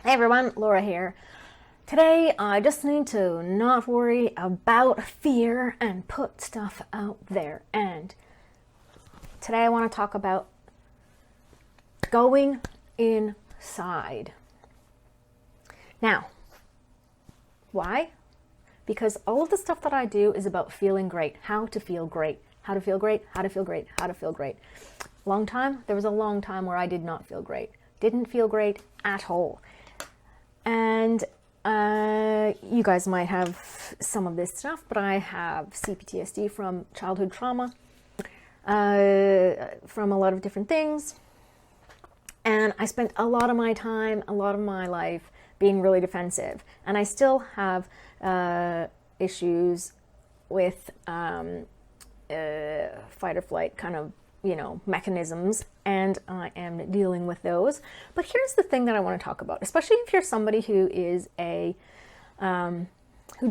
Hey everyone, Laura here. Today I just need to not worry about fear and put stuff out there. And today I want to talk about going inside. Now, why? Because all of the stuff that I do is about feeling great, how to feel great, how to feel great, how to feel great, how to feel great. There was a long time where I did not feel great. Didn't feel great at all. And you guys might have some of this stuff, but I have cptsd from childhood trauma, from a lot of different things. And I spent a lot of my time, a lot of my life being really defensive. And I still have issues with fight or flight kind of, mechanisms, and I am dealing with those. But here's the thing that I want to talk about, especially if you're somebody who is who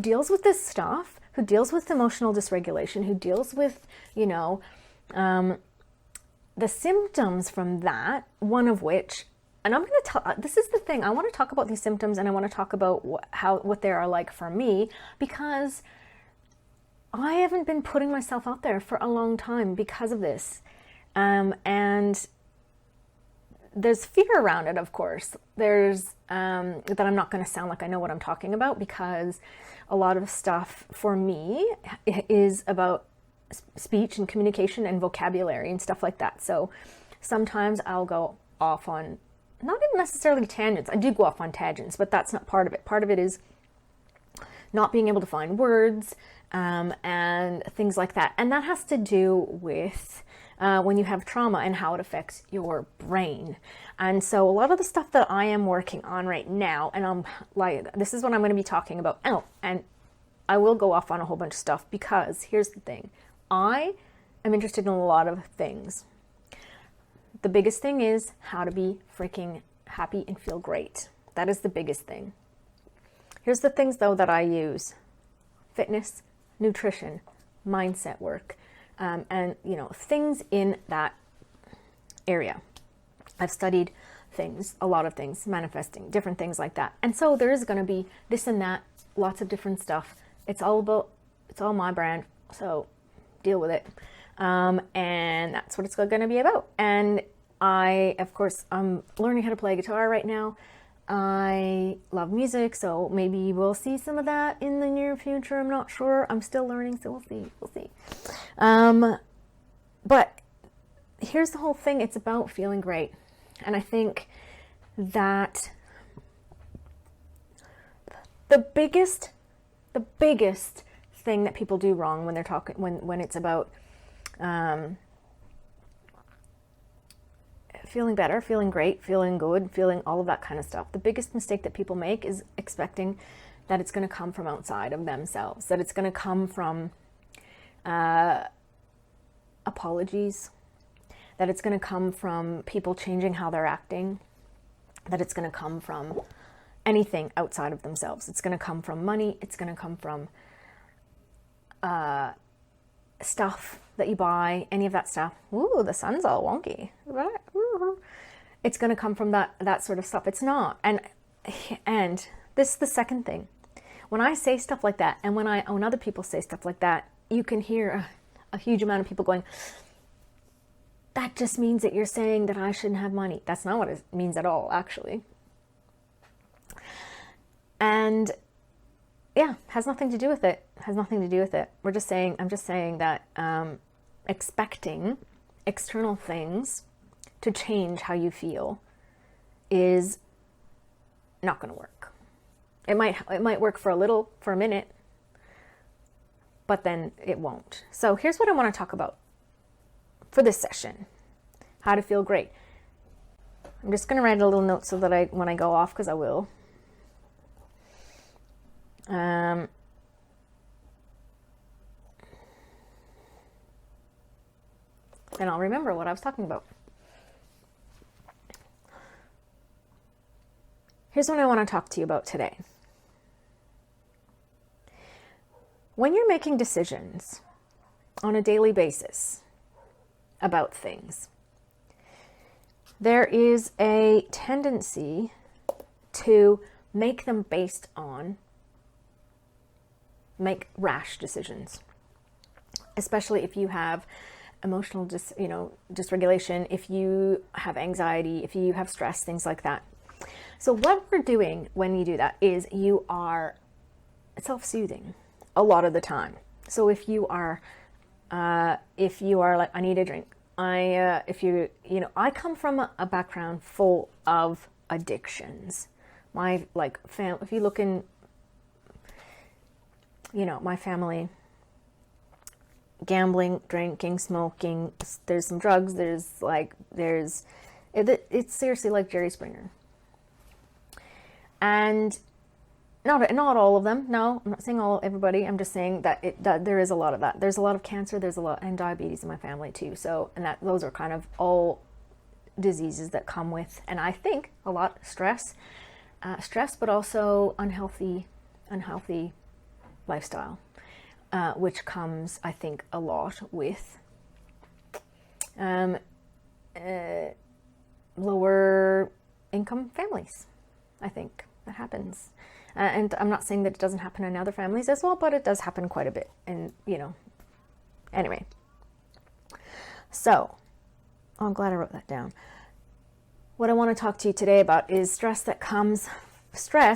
deals with this stuff, who deals with emotional dysregulation, who deals with, the symptoms from that, one of which, and I'm going to tell, this is the thing, I want to talk about these symptoms, and I want to talk about what they are like for me, because I haven't been putting myself out there for a long time because of this. And there's fear around it, of course. There's that I'm not going to sound like I know what I'm talking about, because a lot of stuff for me is about speech and communication and vocabulary and stuff like that. So sometimes I'll go off on, not even necessarily tangents. I do go off on tangents, but that's not part of it. Part of it is not being able to find words and things like that. And that has to do with when you have trauma and how it affects your brain. And so a lot of the stuff that I am working on right now, and I'm like, this is what I'm going to be talking about. Oh, and I will go off on a whole bunch of stuff, because here's the thing. I am interested in a lot of things. The biggest thing is how to be freaking happy and feel great. That is the biggest thing. Here's the things though that I use: fitness, nutrition, mindset work, and things in that area. I've studied things, a lot of things, manifesting, different things like that. And so there is going to be this and that, lots of different stuff. It's all my brand, so deal with it. And that's what it's going to be about. And I'm learning how to play guitar right now. I love music, so maybe we'll see some of that in the near future. I'm not sure. I'm still learning, so we'll see. But here's the whole thing. It's about feeling great. And I think that the biggest thing that people do wrong when they're talking, when it's about feeling better, feeling great, feeling good, feeling all of that kind of stuff. The biggest mistake that people make is expecting that it's going to come from outside of themselves, that it's going to come from apologies, that it's going to come from people changing how they're acting, that it's going to come from anything outside of themselves. It's going to come from money. It's going to come from stuff that you buy, any of that stuff. Ooh, the sun's all wonky. It's going to come from that sort of stuff. It's not. And this is the second thing. When I say stuff like that, and when other people say stuff like that, you can hear a huge amount of people going, that just means that you're saying that I shouldn't have money. That's not what it means at all, actually. And yeah, has nothing to do with it. Has nothing to do with it. I'm just saying that expecting external things to change how you feel is not going to work. It might work for a minute, but then it won't. So here's what I want to talk about for this session: how to feel great. I'm just going to write a little note so that when I go off, because I will. And I'll remember what I was talking about. Here's what I want to talk to you about today. When you're making decisions on a daily basis about things, there is a tendency to make them make rash decisions, especially if you have emotional dysregulation, if you have anxiety, if you have stress, things like that. So what we're doing when you do that is you are self-soothing a lot of the time. So if you are like, I need a drink, I come from a background full of addictions. My if you look in, my family, gambling, drinking, smoking, there's some drugs, it's seriously like Jerry Springer. And not all of them. No, I'm not saying everybody. I'm just saying that there is a lot of that. There's a lot of cancer. There's a lot, and diabetes in my family too. So, and those are kind of all diseases that come with, and I think a lot stress, but also unhealthy lifestyle, which comes, I think, a lot with lower income families. I think that happens. And I'm not saying that it doesn't happen in other families as well, but it does happen quite a bit. And, anyway. So, I'm glad I wrote that down. What I want to talk to you today about is stress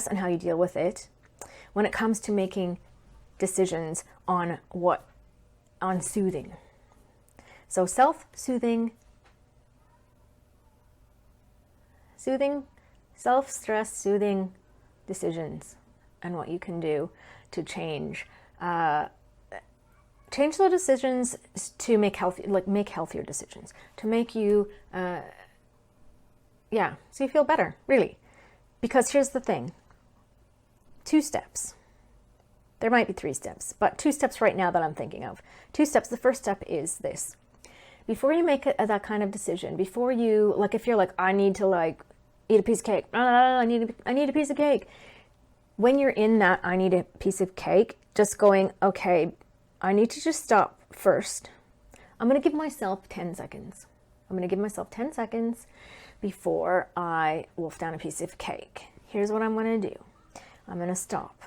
and how you deal with it when it comes to making decisions on soothing. So self-soothing, self-stress soothing decisions, and what you can do to change the decisions to make healthier decisions, to make you so you feel better, really. Because here's the thing, 2 steps. There might be 3 steps, but 2 steps right now that I'm thinking of. 2 steps. The first step is this: before you make that kind of decision, before you, if you're like, I need to eat a piece of cake. I need a piece of cake. When you're in that, I need a piece of cake, just going, okay, I need to just stop first. I'm going to give myself 10 seconds. I'm going to give myself 10 seconds before I wolf down a piece of cake. Here's what I'm going to do. I'm going to stop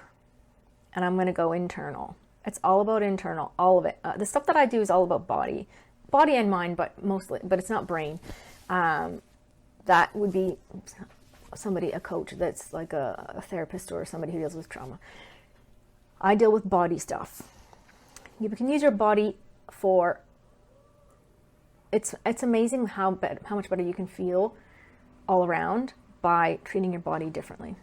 and I'm going to go internal. It's all about internal, all of it. The stuff that I do is all about body and mind, but it's not brain. That would be a coach that's like a therapist or somebody who deals with trauma. I deal with body stuff. You can use your body for, it's amazing how much better you can feel all around by treating your body differently.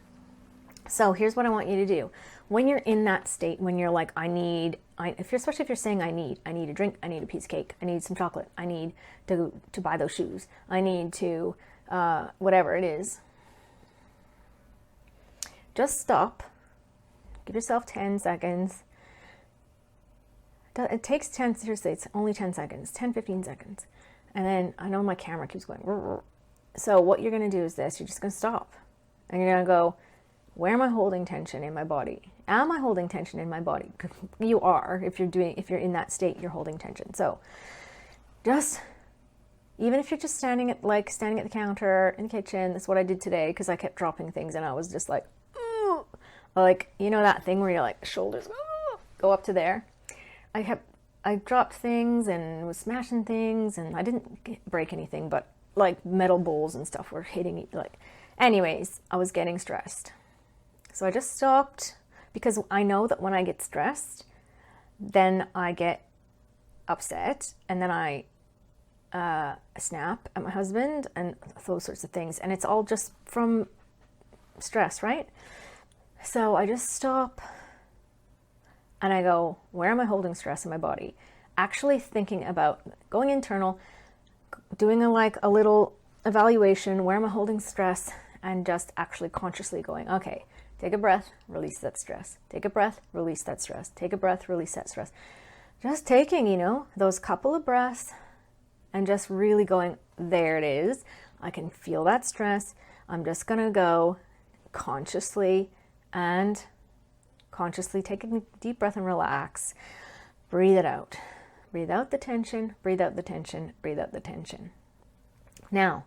So here's what I want you to do. When you're in that state, when you're like, especially if you're saying I need a drink, I need a piece of cake, I need some chocolate, I need to buy those shoes, I need to, whatever it is, just stop, give yourself 10 seconds. It takes 10, seriously, it's only 10 seconds, 10, 15 seconds. And then I know my camera keeps going. So what you're going to do is this, you're just going to stop. And you're going to go, where am I holding tension in my body? Am I holding tension in my body? You are. If you're in that state, you're holding tension. So just, even if you're just standing at the counter in the kitchen, that's what I did today, because I kept dropping things and I was just like, ooh, that thing where you're like, shoulders go up to there. I dropped things and was smashing things, and I didn't break anything, but like metal bowls and stuff were hitting, anyways, I was getting stressed. So I just stopped, because I know that when I get stressed, then I get upset, and then I snap at my husband and those sorts of things. And it's all just from stress, right? So I just stop and I go, where am I holding stress in my body? Actually thinking about going internal, doing a little evaluation, where am I holding stress, and just actually consciously going, okay, take a breath, release that stress. Take a breath, release that stress. Take a breath, release that stress. Just taking, those couple of breaths and just really going, there it is. I can feel that stress. I'm just going to go consciously take a deep breath and relax. Breathe it out. Breathe out the tension, breathe out the tension, breathe out the tension. Now,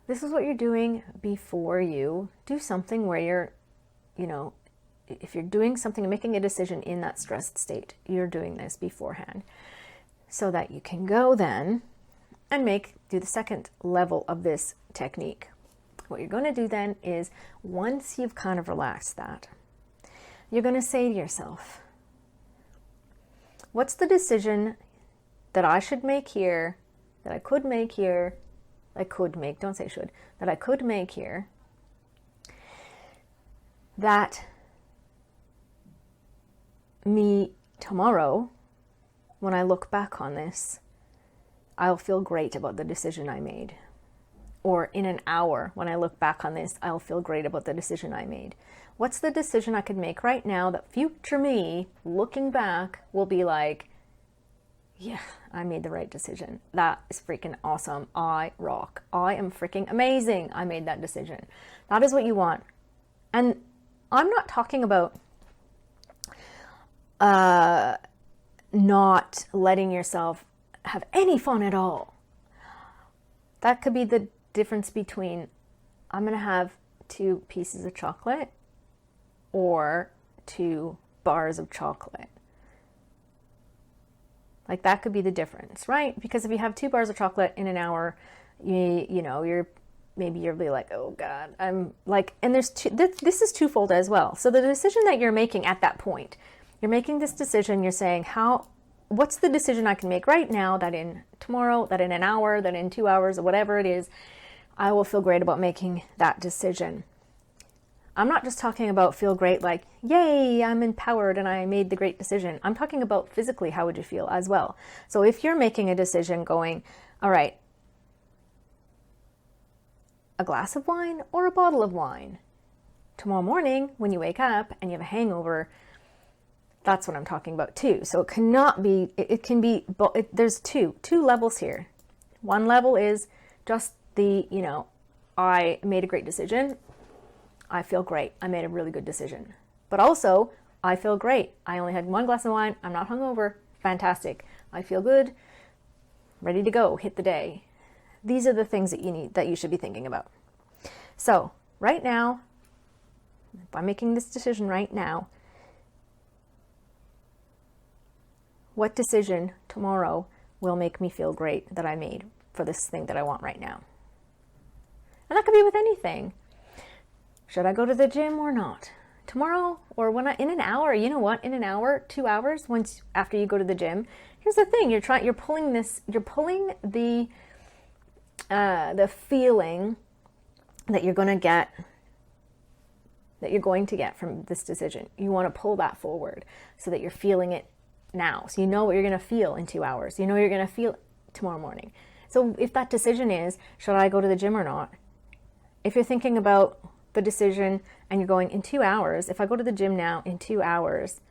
this is what you're doing before you do something where you're, if you're doing something and making a decision in that stressed state, you're doing this beforehand so that you can go then and do the second level of this technique. What you're going to do then is, once you've kind of relaxed that, you're going to say to yourself, what's the decision that I should make here, that I could make here, don't say should, that I could make here, that me tomorrow, when I look back on this, I'll feel great about the decision I made. Or in an hour, when I look back on this, I'll feel great about the decision I made. What's the decision I could make right now that future me, looking back, will be like, yeah, I made the right decision. That is freaking awesome. I rock. I am freaking amazing. I made that decision. That is what you want. And I'm not talking about not letting yourself have any fun at all. That could be the difference between, I'm going to have 2 pieces of chocolate or 2 bars of chocolate. Like, that could be the difference, right? Because if you have 2 bars of chocolate in an hour, you'll be like, oh God, I'm like, and there's this is twofold as well. So the decision that you're making at that point, you're making this decision, you're saying, what's the decision I can make right now that in tomorrow, that in an hour, that in 2 hours, or whatever it is, I will feel great about making that decision. I'm not just talking about feel great like, yay, I'm empowered and I made the great decision. I'm talking about physically, how would you feel as well? So if you're making a decision going, all right, a glass of wine or a bottle of wine, tomorrow morning when you wake up and you have a hangover, that's what I'm talking about too. So it cannot be, it can be, there's two levels here. One level is just the, I made a great decision. I feel great. I made a really good decision. But also, I feel great. I only had 1 glass of wine. I'm not hungover. Fantastic. I feel good. Ready to go. Hit the day. These are the things that you should be thinking about. So, right now, if I'm making this decision right now, what decision tomorrow will make me feel great that I made for this thing that I want right now? And that could be with anything. Should I go to the gym or not? Tomorrow, or in an hour, you know what? In an hour, 2 hours, after you go to the gym, here's the thing: you're pulling the feeling that you're going to get from this decision. You want to pull that forward so that you're feeling it now. So you know what you're going to feel in 2 hours. You know you're going to feel tomorrow morning. So if that decision is, should I go to the gym or not? If you're thinking about the decision and you're going, in 2 hours, if I go to the gym now in 2 hours,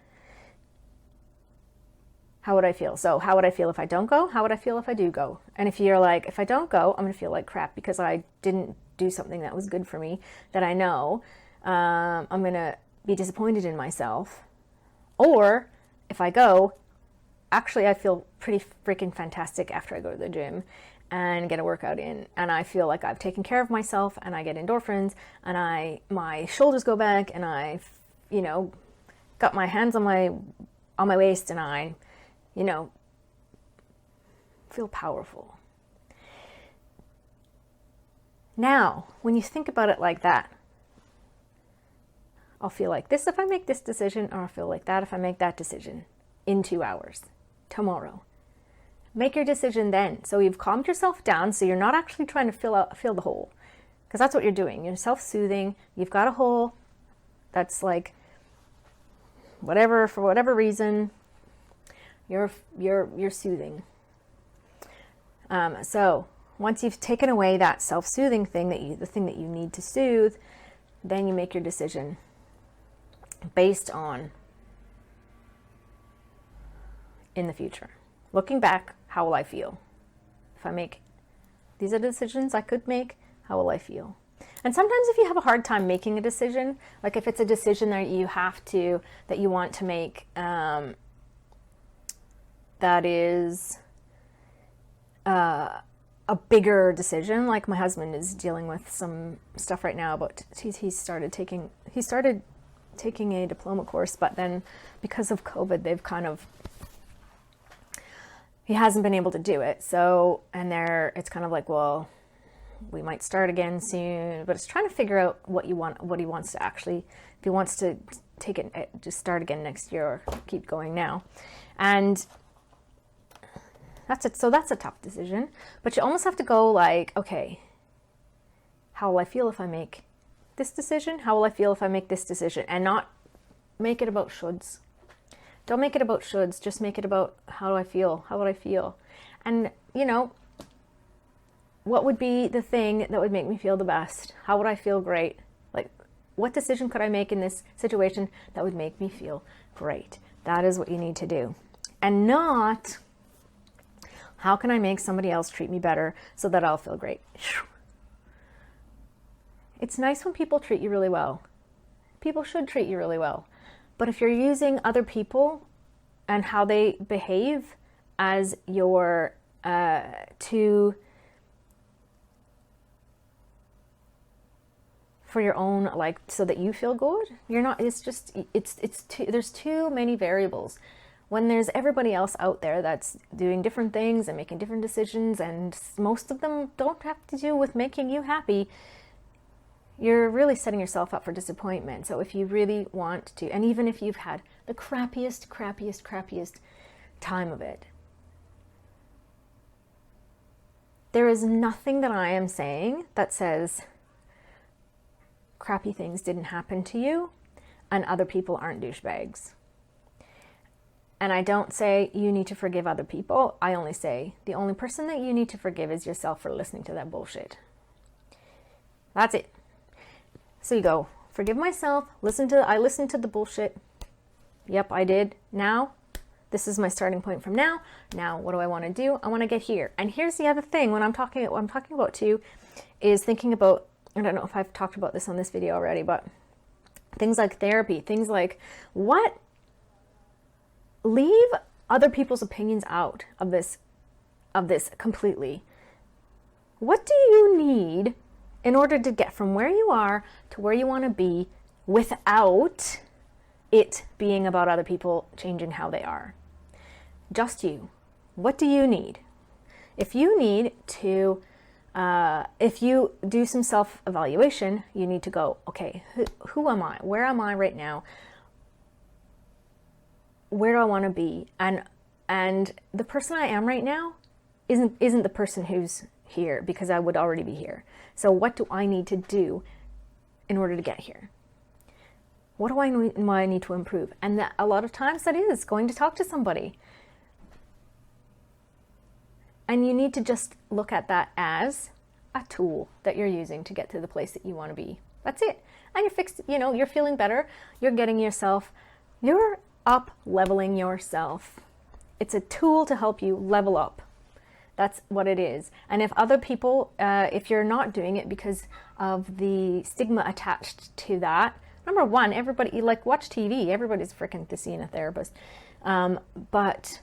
how would I feel? So how would I feel if I don't go? How would I feel if I do go? And if you're like, if I don't go, I'm going to feel like crap because I didn't do something that was good for me, that I know, I'm going to be disappointed in myself. Or if I go, actually I feel pretty freaking fantastic after I go to the gym and get a workout in, and I feel like I've taken care of myself, and I get endorphins, and my shoulders go back, and I, got my hands on my waist, and I, feel powerful. Now, when you think about it like that, I'll feel like this if I make this decision, or I'll feel like that if I make that decision in 2 hours, tomorrow. Make your decision then. So you've calmed yourself down, so you're not actually trying to fill the hole, because that's what you're doing. You're self-soothing. You've got a hole that's like whatever, for whatever reason, you're soothing. So once you've taken away that self-soothing thing, the thing that you need to soothe, then you make your decision based on in the future. Looking back, how will I feel? If I make, these are the decisions I could make, how will I feel? And sometimes if you have a hard time making a decision, like if it's a decision that you want to make, that is a bigger decision. Like my husband is dealing with some stuff right now, but he started taking a diploma course, but then because of COVID, he hasn't been able to do it. So, and it's kind of like, well, we might start again soon, but it's trying to figure out what he wants to actually, if he wants to take it, just start again next year or keep going now. And that's it. So that's a tough decision, but you almost have to go like, okay, how will I feel if I make this decision? How will I feel if I make this decision? And not make it about shoulds. Don't make it about shoulds. Just make it about how do I feel? How would I feel? And, you know, what would be the thing that would make me feel the best? How would I feel great? Like, what decision could I make in this situation that would make me feel great? That is what you need to do. And not, how can I make somebody else treat me better so that I'll feel great? It's nice when people treat you really well. People should treat you really well. But if you're using other people and how they behave as your for your own, like, so that you feel good, you're not, there's too many variables. When there's everybody else out there that's doing different things and making different decisions, and most of them don't have to do with making you happy, you're really setting yourself up for disappointment. So if you really want to, and even if you've had the crappiest time of it, there is nothing that I am saying that says crappy things didn't happen to you and other people aren't douchebags. And I don't say you need to forgive other people. I only say the only person that you need to forgive is yourself for listening to that bullshit. That's it. So you go, forgive myself, I listened to the bullshit. Yep, I did. Now, this is my starting point from now. Now, what do I want to do? I want to get here. And here's the other thing, what I'm talking about too, is thinking about, I don't know if I've talked about this on this video already, but things like therapy, things like leave other people's opinions out of this completely. What do you need in order to get from where you are to where you want to be without it being about other people changing how they are? Just you. What do you need? If you need to, if you do some self-evaluation, you need to go, okay, who am I? Where am I right now? Where do I want to be? And the person I am right now isn't the person who's here, because I would already be here. So what do I need to do in order to get here? What do I need to improve? And that, a lot of times that is going to talk to somebody. And you need to just look at that as a tool that you're using to get to the place that you want to be. That's it. And you're fixed, you're feeling better. You're up leveling yourself. It's a tool to help you level up. That's what it is. And if other people, if you're not doing it because of the stigma attached to that, number one, everybody, watch TV, everybody's freaking seeing a therapist. But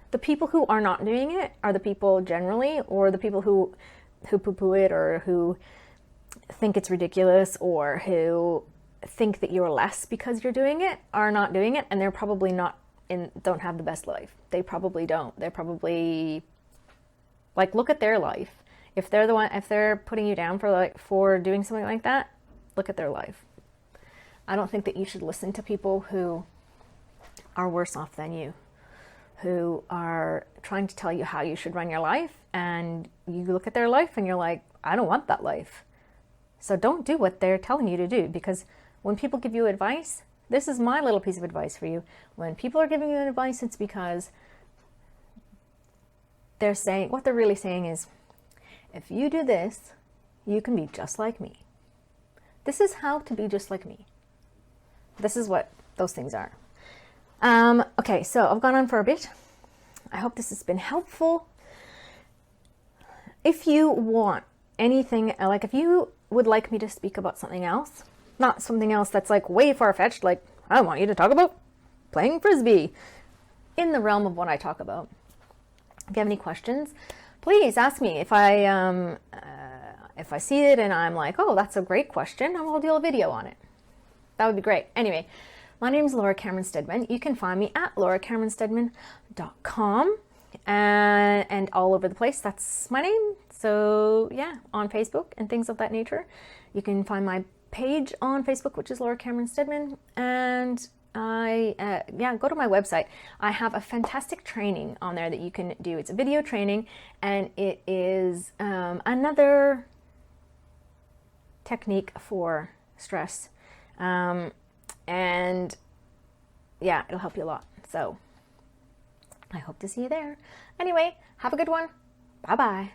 the people who are not doing it are the people generally, or the people who poo-poo it, or who think it's ridiculous, or who think that you're less because you're doing it, are not doing it, and they're probably don't have the best life. They probably don't. They're probably, look at their life. If they're putting you down for doing something like that, look at their life. I don't think that you should listen to people who are worse off than you, who are trying to tell you how you should run your life, and you look at their life and you're like, I don't want that life. So don't do what they're telling you to do, because when people give you advice, this is my little piece of advice for you. When people are giving you advice, it's because they're saying, what they're really saying is, if you do this, you can be just like me. This is how to be just like me. This is what those things are. Okay, so I've gone on for a bit. I hope this has been helpful. If you want anything, if you would like me to speak about something else, not something else that's way far-fetched, I want you to talk about playing Frisbee, in the realm of what I talk about. If you have any questions, please ask me if I see it and I'm like, oh, that's a great question, I will do a video on it. That would be great. Anyway, my name is Laura Cameron-Stedman. You can find me at lauracameronstedman.com and all over the place. That's my name. So yeah, on Facebook and things of that nature. You can find my page on Facebook, which is Laura Cameron-Stedman, and go to my website. I have a fantastic training on there that you can do. It's a video training, and it is another technique for stress, and yeah, it'll help you a lot. So I hope to see you there. Anyway, have a good one. Bye bye.